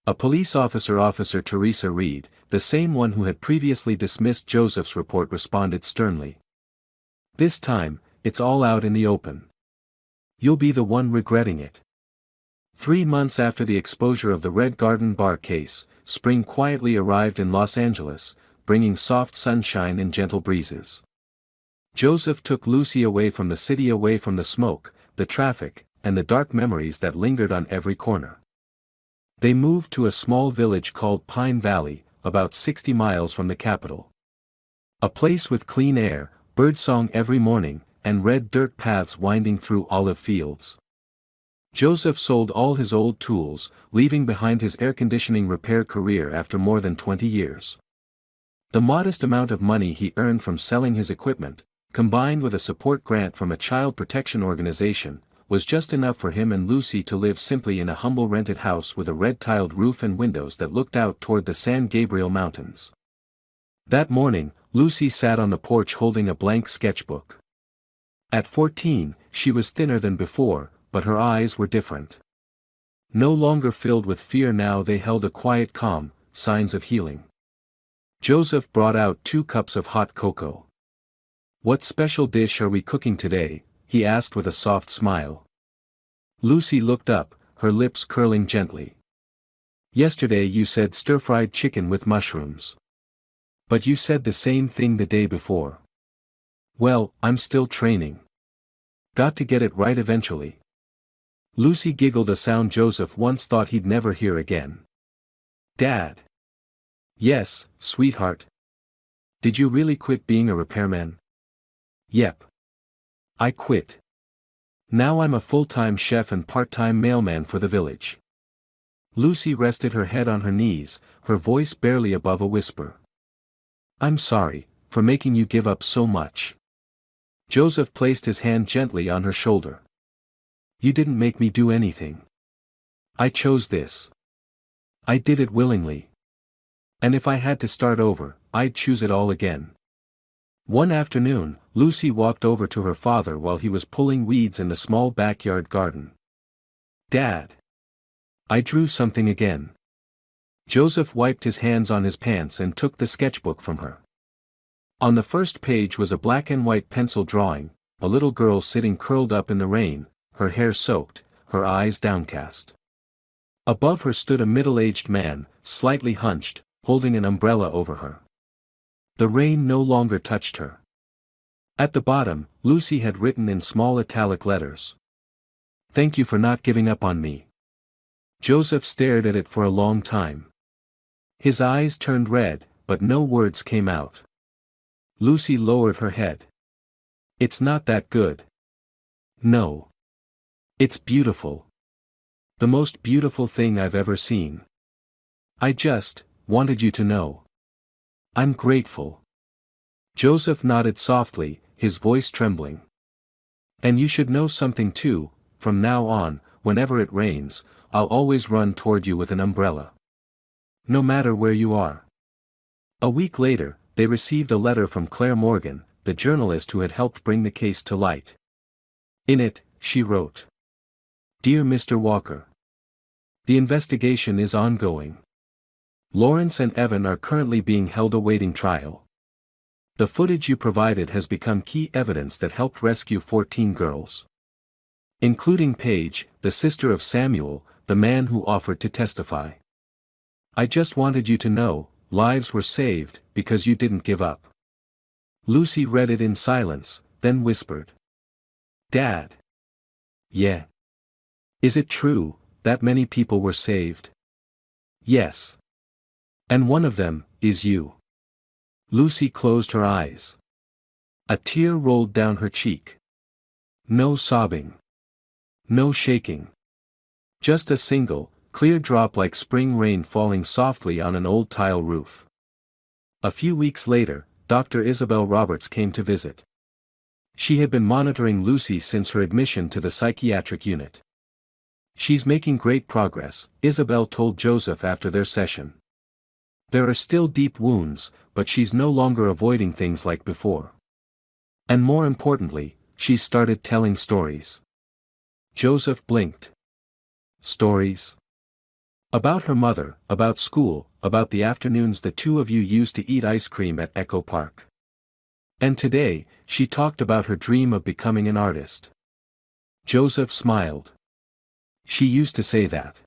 A police officer, Officer Teresa Reed, the same one who had previously dismissed Joseph's report, responded sternly. "This time, it's all out in the open. You'll be the one regretting it." 3 months after the exposure of the Red Garden Bar case, spring quietly arrived in Los Angeles, bringing soft sunshine and gentle breezes. Joseph took Lucy away from the city, away from the smoke, the traffic, and the dark memories that lingered on every corner. They moved to a small village called Pine Valley, about 60 miles from the capital. A place with clean air, birdsong every morning, and red dirt paths winding through olive fields. Joseph sold all his old tools, leaving behind his air conditioning repair career after more than 20 years. The modest amount of money he earned from selling his equipment, combined with a support grant from a child protection organization, was just enough for him and Lucy to live simply in a humble rented house with a red-tiled roof and windows that looked out toward the San Gabriel Mountains. That morning, Lucy sat on the porch holding a blank sketchbook. At 14, she was thinner than before, but her eyes were different. No longer filled with fear now, they held a quiet calm, signs of healing. Joseph brought out 2 cups of hot cocoa. "What special dish are we cooking today?" he asked with a soft smile. Lucy looked up, her lips curling gently. "Yesterday you said stir-fried chicken with mushrooms. But you said the same thing the day before." "Well, I'm still training. Got to get it right eventually." Lucy giggled, a sound Joseph once thought he'd never hear again. "Dad." "Yes, sweetheart. Did you really quit being a repairman?" "Yep. I quit. Now I'm a full-time chef and part-time mailman for the village." Lucy rested her head on her knees, her voice barely above a whisper. "I'm sorry, for making you give up so much." Joseph placed his hand gently on her shoulder. "You didn't make me do anything. I chose this. I did it willingly. And if I had to start over, I'd choose it all again." One afternoon, Lucy walked over to her father while he was pulling weeds in the small backyard garden. "Dad. I drew something again." Joseph wiped his hands on his pants and took the sketchbook from her. On the first page was a black and white pencil drawing, a little girl sitting curled up in the rain, her hair soaked, her eyes downcast. Above her stood a middle-aged man, slightly hunched, holding an umbrella over her. The rain no longer touched her. At the bottom, Lucy had written in small italic letters, "Thank you for not giving up on me." Joseph stared at it for a long time. His eyes turned red, but no words came out. Lucy lowered her head. "It's not that good." "No. It's beautiful. The most beautiful thing I've ever seen. I just wanted you to know. I'm grateful." Joseph nodded softly, his voice trembling. "And you should know something too, from now on, whenever it rains, I'll always run toward you with an umbrella. No matter where you are." A week later, they received a letter from Claire Morgan, the journalist who had helped bring the case to light. In it, she wrote, "Dear Mr. Walker. The investigation is ongoing. Lawrence and Evan are currently being held awaiting trial. The footage you provided has become key evidence that helped rescue 14 girls. Including Paige, the sister of Samuel, the man who offered to testify. I just wanted you to know, lives were saved, because you didn't give up." Lucy read it in silence, then whispered, "Dad. Yeah. Is it true, that many people were saved?" "Yes. And one of them, is you." Lucy closed her eyes. A tear rolled down her cheek. No sobbing. No shaking. Just a single, clear drop like spring rain falling softly on an old tile roof. A few weeks later, Dr. Isabel Roberts came to visit. She had been monitoring Lucy since her admission to the psychiatric unit. "She's making great progress," Isabel told Joseph after their session. "There are still deep wounds, but she's no longer avoiding things like before. And more importantly, she's started telling stories." Joseph blinked. "Stories?" "About her mother, about school, about the afternoons the two of you used to eat ice cream at Echo Park. And today, she talked about her dream of becoming an artist." Joseph smiled. "She used to say that.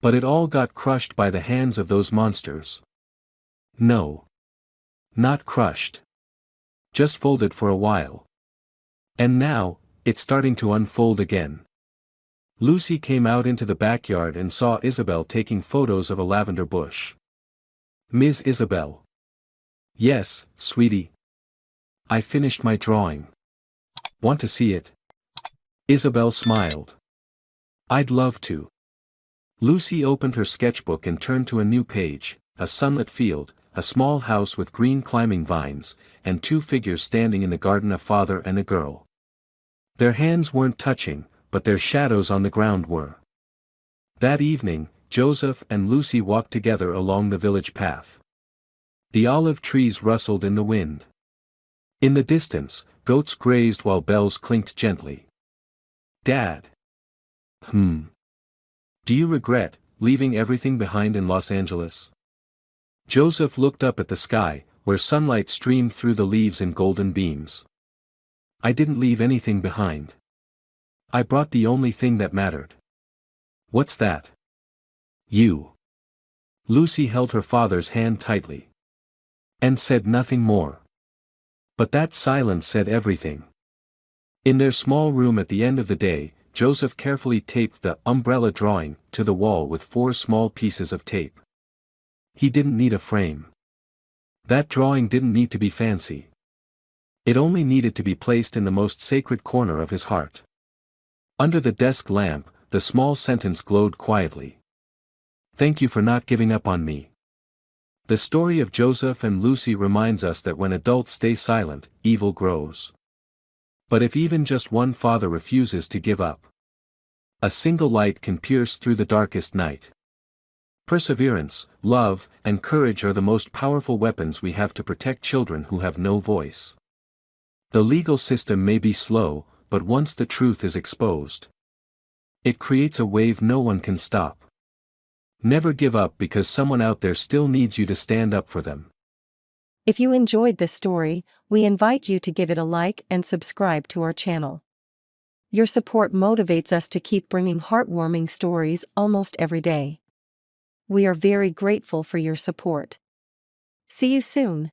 But it all got crushed by the hands of those monsters." "No. Not crushed. Just folded for a while. And now, it's starting to unfold again." Lucy came out into the backyard and saw Isabel taking photos of a lavender bush. "Ms. Isabel." "Yes, sweetie. I finished my drawing." Want to see it? Isabel smiled. I'd love to. Lucy opened her sketchbook and turned to a new page, a sunlit field, a small house with green climbing vines, and two figures standing in the garden, a father and a girl. Their hands weren't touching, but their shadows on the ground were. That evening, Joseph and Lucy walked together along the village path. The olive trees rustled in the wind. In the distance, goats grazed while bells clinked gently. Dad. Do you regret leaving everything behind in Los Angeles? Joseph looked up at the sky, where sunlight streamed through the leaves in golden beams. I didn't leave anything behind. I brought the only thing that mattered. What's that? You. Lucy held her father's hand tightly. And said nothing more. But that silence said everything. In their small room at the end of the day, Joseph carefully taped the umbrella drawing to the wall with 4 small pieces of tape. He didn't need a frame. That drawing didn't need to be fancy. It only needed to be placed in the most sacred corner of his heart. Under the desk lamp, the small sentence glowed quietly. Thank you for not giving up on me. The story of Joseph and Lucy reminds us that when adults stay silent, evil grows. But if even just one father refuses to give up, a single light can pierce through the darkest night. Perseverance, love, and courage are the most powerful weapons we have to protect children who have no voice. The legal system may be slow, but once the truth is exposed, it creates a wave no one can stop. Never give up, because someone out there still needs you to stand up for them. If you enjoyed this story, we invite you to give it a like and subscribe to our channel. Your support motivates us to keep bringing heartwarming stories almost every day. We are very grateful for your support. See you soon.